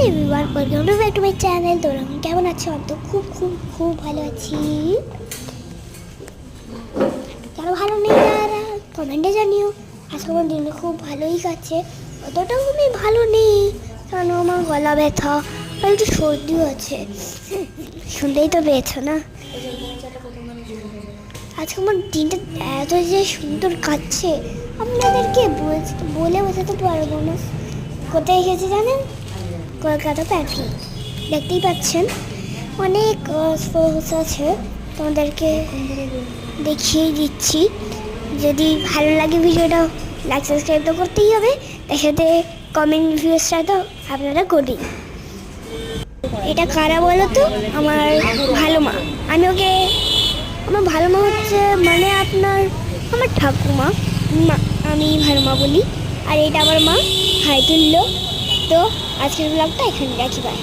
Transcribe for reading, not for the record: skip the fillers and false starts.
Everyone, welcome to back to my channel. তোমরা কেমন আছো? আমি তো খুব খুব খুব ভালো আছি। যারা ভালো নেই তারা কমেন্টে জানিও। আজকে আমার দিনে খুব ভালোই কাটছে, অতটাও আমি ভালো নেই কারণ আমার গলা ব্যথা আর একটু সর্দিও আছে। শুনলেই তো পেয়েছো না। আজকে আমার দিনটা এত যে সুন্দর কাটছে আপনাদেরকে বলে বোঝাতে পারবো না। কোথায় গেছে জানেন? কলকাতা প্যান্টি দেখতেই পাচ্ছেন, অনেক স্পোর্টস আছে, তোমাদেরকে দেখিয়ে দিচ্ছি। যদি ভালো লাগে ভিডিওটা লাইক সাবস্ক্রাইব তো করতেই হবে, তার সাথে কমেন্ট ভিউজটা তো আপনারা করবেন। এটা কারা বলো তো? আমার ভালো মা। আমি ওকে, আমার ভালো মা হচ্ছে মানে আমার ঠাকুমা মা, আমি ভালো মা বলি। আর এটা আমার মা, হাই তুললো। তো আজকের ব্লগটা এখানে রাখি, বাই।